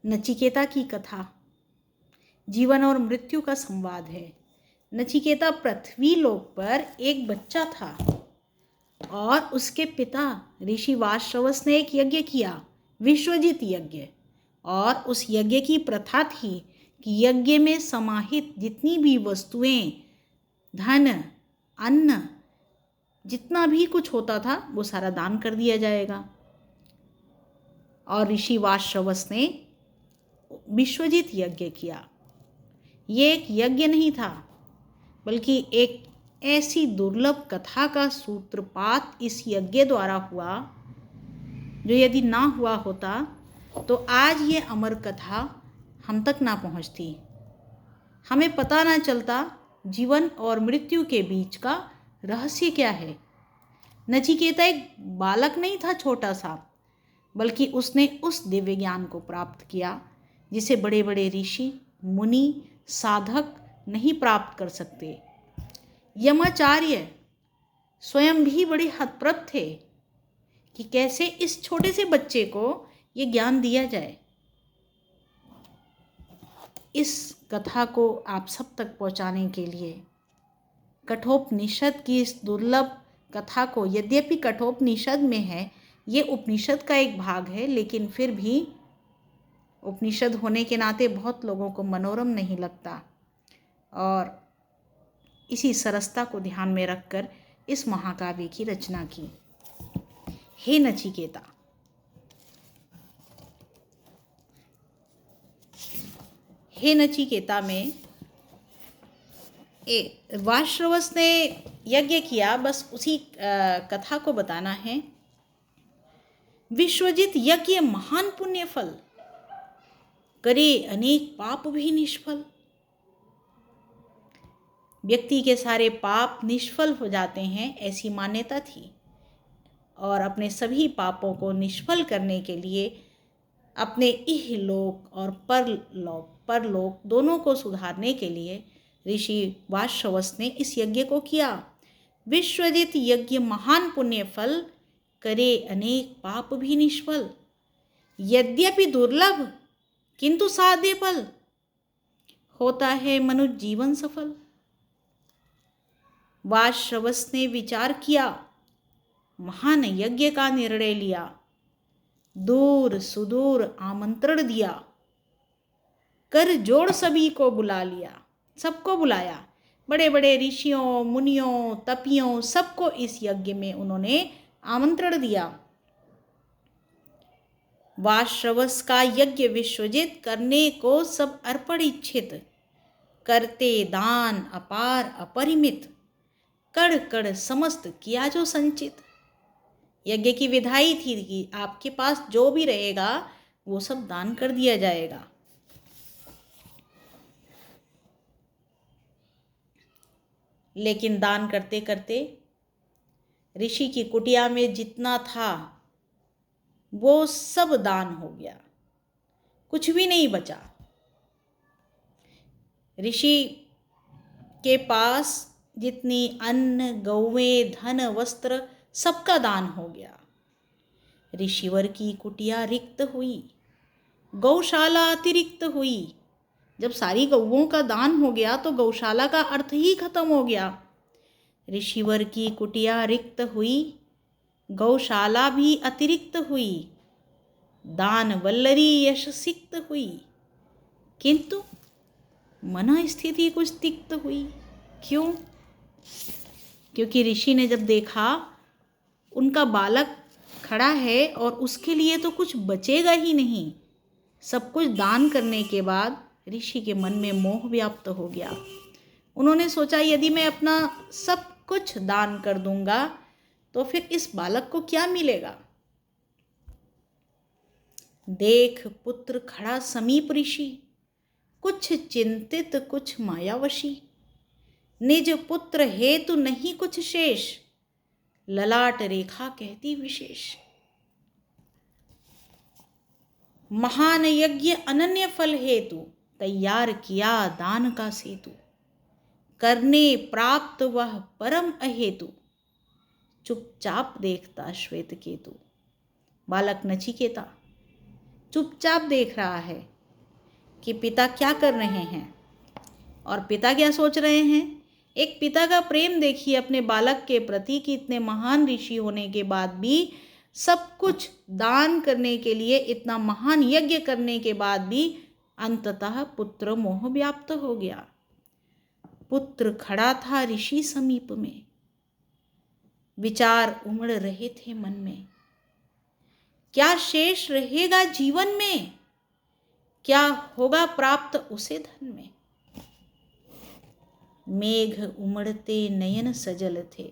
नचिकेता की कथा जीवन और मृत्यु का संवाद है। नचिकेता पृथ्वी लोक पर एक बच्चा था और उसके पिता ऋषि वाश्रवस ने एक यज्ञ किया, विश्वजित यज्ञ। और उस यज्ञ की प्रथा थी कि यज्ञ में समाहित जितनी भी वस्तुएं, धन, अन्न, जितना भी कुछ होता था वो सारा दान कर दिया जाएगा। और ऋषि वाश्रवस ने विश्वजित यज्ञ किया। ये एक यज्ञ नहीं था, बल्कि एक ऐसी दुर्लभ कथा का सूत्रपात इस यज्ञ द्वारा हुआ जो यदि ना हुआ होता तो आज ये अमर कथा हम तक ना पहुंचती। हमें पता ना चलता जीवन और मृत्यु के बीच का रहस्य क्या है। नचिकेता एक बालक नहीं था छोटा सा, बल्कि उसने उस दिव्य ज्ञान को प्राप्त किया जिसे बड़े बड़े ऋषि, मुनि, साधक नहीं प्राप्त कर सकते। यमाचार्य स्वयं भी बड़े हतप्रभ थे कि कैसे इस छोटे से बच्चे को ये ज्ञान दिया जाए। इस कथा को आप सब तक पहुंचाने के लिए कठोपनिषद की इस दुर्लभ कथा को, यद्यपि कठोपनिषद में है, ये उपनिषद का एक भाग है, लेकिन फिर भी उपनिषद होने के नाते बहुत लोगों को मनोरम नहीं लगता। और इसी सरसता को ध्यान में रखकर इस महाकाव्य की रचना की। हे नचिकेता, हे नचिकेता में वाश्रवस ने यज्ञ किया, बस उसी कथा को बताना है। विश्वजित यज्ञ महान पुण्य फल, करे अनेक पाप भी निष्फल। व्यक्ति के सारे पाप निष्फल हो जाते हैं, ऐसी मान्यता थी। और अपने सभी पापों को निष्फल करने के लिए अपने इहलोक और परलोक दोनों को सुधारने के लिए ऋषि वाश्रवस ने इस यज्ञ को किया। विश्वजित यज्ञ महान पुण्य फल, करे अनेक पाप भी निष्फल। यद्यपि दुर्लभ किंतु साध्य फल, होता है मनुष्य जीवन सफल। वाश्रवस ने विचार किया, महान यज्ञ का निर्णय लिया, दूर सुदूर आमंत्रण दिया, कर जोड़ सभी को बुला लिया। सबको बुलाया, बड़े बड़े ऋषियों, मुनियों, तपियों, सबको इस यज्ञ में उन्होंने आमंत्रण दिया। वाश्रवस का यज्ञ विश्वजित करने को सब अर्पण इच्छित, करते दान अपार अपरिमित, कड़ कड़ समस्त किया जो संचित। यज्ञ की विधाई थी कि आपके पास जो भी रहेगा वो सब दान कर दिया जाएगा। लेकिन दान करते करते ऋषि की कुटिया में जितना था वो सब दान हो गया, कुछ भी नहीं बचा। ऋषि के पास जितनी अन्न, गौवें, धन, वस्त्र, सबका दान हो गया। ऋषिवर की कुटिया रिक्त हुई, गौशाला अतिरिक्त हुई। जब सारी गौओं का दान हो गया तो गौशाला का अर्थ ही खत्म हो गया। ऋषिवर की कुटिया रिक्त हुई, गौशाला भी अतिरिक्त हुई, दान वल्लरी यश सिक्त हुई, किंतु मन स्थिति कुछ तिक्त हुई। क्यों? क्योंकि ऋषि ने जब देखा उनका बालक खड़ा है और उसके लिए तो कुछ बचेगा ही नहीं। सब कुछ दान करने के बाद ऋषि के मन में मोह व्याप्त हो गया। उन्होंने सोचा, यदि मैं अपना सब कुछ दान कर दूंगा तो फिर इस बालक को क्या मिलेगा। देख पुत्र खड़ा समीप ऋषि, कुछ चिंतित कुछ मायावशी। निज पुत्र हेतु नहीं कुछ शेष, ललाट रेखा कहती विशेष। महान यज्ञ अनन्य फल हेतु, तैयार किया दान का सेतु। करने प्राप्त वह परम अहेतु, चुपचाप देखता श्वेत केतु। बालक नचिकेता, चुपचाप देख रहा है कि पिता क्या कर रहे हैं और पिता क्या सोच रहे हैं। एक पिता का प्रेम देखिए अपने बालक के प्रति कि इतने महान ऋषि होने के बाद भी, सब कुछ दान करने के लिए, इतना महान यज्ञ करने के बाद भी अंततः पुत्र मोह व्याप्त हो गया। पुत्र खड़ा था ऋषि समीप में, विचार उमड़ रहे थे मन में, क्या शेष रहेगा जीवन में, क्या होगा प्राप्त उसे धन में। मेघ उमड़ते नयन सजल थे,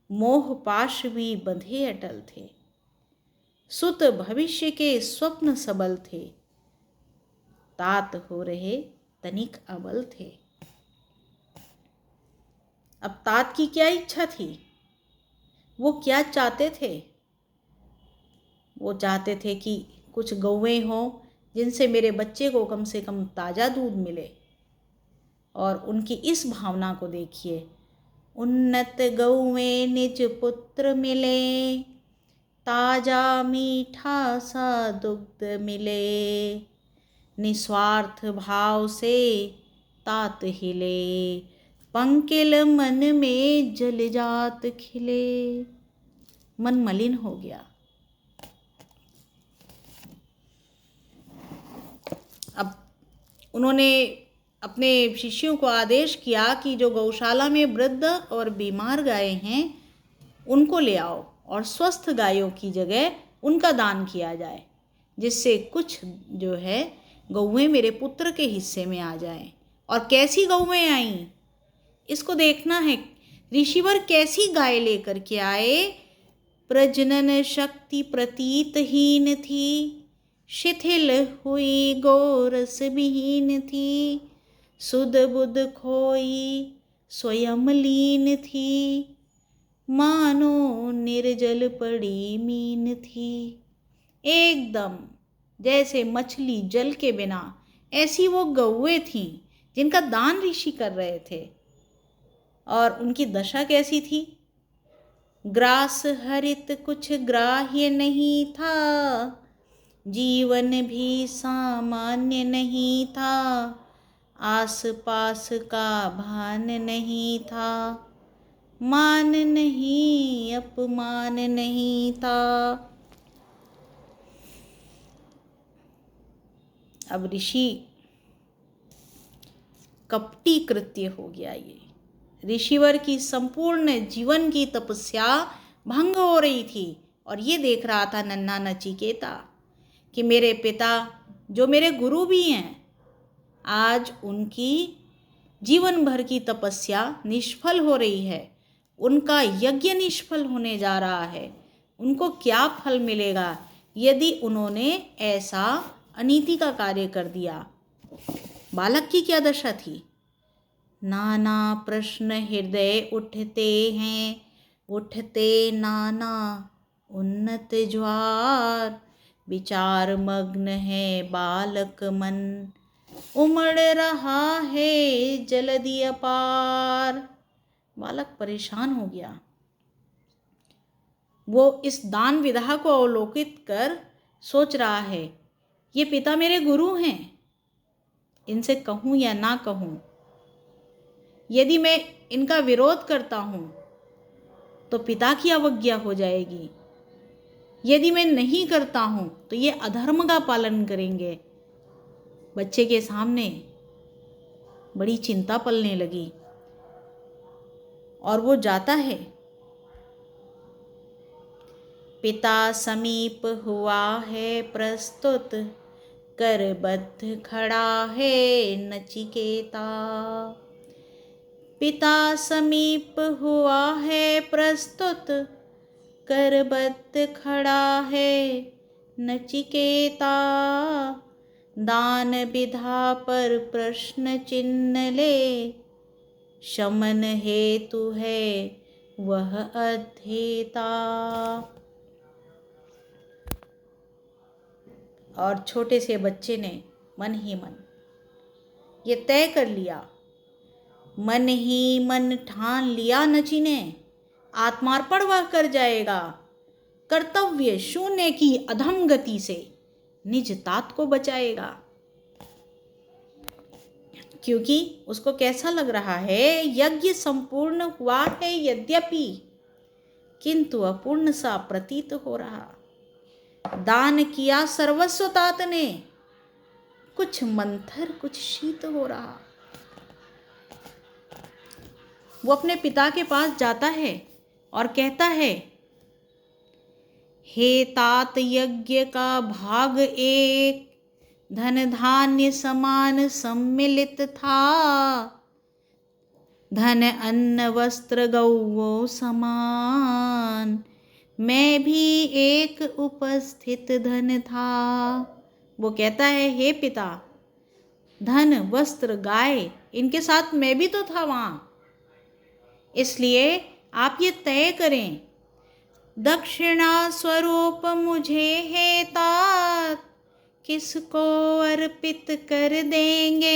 मोह पाश भी बंधे अटल थे, सुत भविष्य के स्वप्न सबल थे, तात हो रहे तनिक अबल थे। अब तात की क्या इच्छा थी, वो क्या चाहते थे। वो चाहते थे कि कुछ गौएं हों जिनसे मेरे बच्चे को कम से कम ताज़ा दूध मिले। और उनकी इस भावना को देखिए, उन्नत गौएं निज पुत्र मिले, ताजा मीठा सा दुग्ध मिले, निस्वार्थ भाव से तात हिले, पंकिल मन में जल जात खिले। मन मलिन हो गया। अब उन्होंने अपने शिष्यों को आदेश किया कि जो गौशाला में वृद्ध और बीमार गाय हैं उनको ले आओ और स्वस्थ गायों की जगह उनका दान किया जाए, जिससे कुछ जो है गौएं मेरे पुत्र के हिस्से में आ जाएं। और कैसी गौएं आईं इसको देखना है। ऋषिवर कैसी गाय लेकर के आए, प्रजनन शक्ति प्रतीतहीन थी, शिथिल हुई गोरस विहीन थी, सुध बुध खोई स्वयं लीन थी, मानो निर्जल पड़ी मीन थी। एकदम जैसे मछली जल के बिना, ऐसी वो गौएं थीं जिनका दान ऋषि कर रहे थे। और उनकी दशा कैसी थी, ग्रास हरित कुछ ग्राह्य नहीं था, जीवन भी सामान्य नहीं था, आस पास का भान नहीं था, मान नहीं अपमान नहीं था। अब ऋषि कपटी कृत्य हो गया। ये ऋषिवर की संपूर्ण जीवन की तपस्या भंग हो रही थी और ये देख रहा था नन्हा नचिकेता कि मेरे पिता जो मेरे गुरु भी हैं, आज उनकी जीवन भर की तपस्या निष्फल हो रही है, उनका यज्ञ निष्फल होने जा रहा है। उनको क्या फल मिलेगा यदि उन्होंने ऐसा अनीति का कार्य कर दिया। बालक की क्या दशा थी, नाना प्रश्न हृदय उठते हैं, उठते नाना उन्नत ज्वार, विचार मग्न है बालक मन, उमड़ रहा है जलधि अपार। बालक परेशान हो गया। वो इस दान विधा को अवलोकित कर सोच रहा है, ये पिता मेरे गुरु हैं, इनसे कहूँ या ना कहूँ। यदि मैं इनका विरोध करता हूँ तो पिता की अवज्ञा हो जाएगी, यदि मैं नहीं करता हूँ तो ये अधर्म का पालन करेंगे। बच्चे के सामने बड़ी चिंता पलने लगी और वो जाता है। पिता समीप हुआ है प्रस्तुत, करबद्ध खड़ा है नचिकेता। पिता समीप हुआ है प्रस्तुत, करबद्ध खड़ा है नचिकेता। दान विधा पर प्रश्न चिन्ह ले, शमन हेतु है वह अध्येता। और छोटे से बच्चे ने मन ही मन ये तय कर लिया, मन ही मन ठान लिया नची ने, आत्मार्पण वह कर जाएगा कर्तव्य शून्य की अधम गति से। निज तात को बचाएगा। क्योंकि उसको कैसा लग रहा है, यज्ञ संपूर्ण हुआ है यद्यपि, किंतु अपूर्ण सा प्रतीत हो रहा। दान किया सर्वस्व तात ने, कुछ मंथर कुछ शीत हो रहा। वो अपने पिता के पास जाता है और कहता है, हे तात, यज्ञ का भाग एक, धन धान्य समान सम्मिलित था, धन अन्न वस्त्र गौ समान, मैं भी एक उपस्थित धन था। वो कहता है, हे पिता, धन वस्त्र गाय इनके साथ मैं भी तो था वहाँ, इसलिए आप ये तय करें, दक्षिणा स्वरूप मुझे है तात, किसको अर्पित कर देंगे,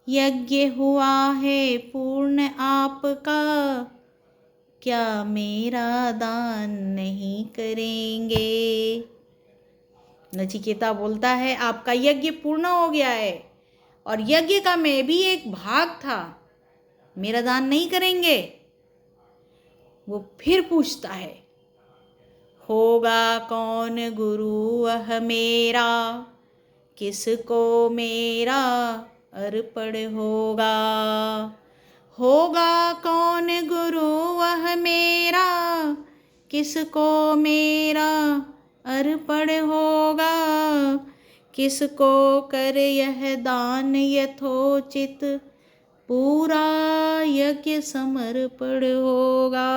यज्ञ हुआ है पूर्ण आपका, क्या मेरा दान नहीं करेंगे। नचिकेता बोलता है, आपका यज्ञ पूर्ण हो गया है और यज्ञ का मैं भी एक भाग था, मेरा दान नहीं करेंगे। वो फिर पूछता है, होगा कौन गुरु वह मेरा, किसको मेरा अर्पण होगा, होगा कौन गुरु वह मेरा, किसको मेरा अर्पण होगा, किसको कर यह दान यथोचित, पूरा यज्ञ समर्पण होगा।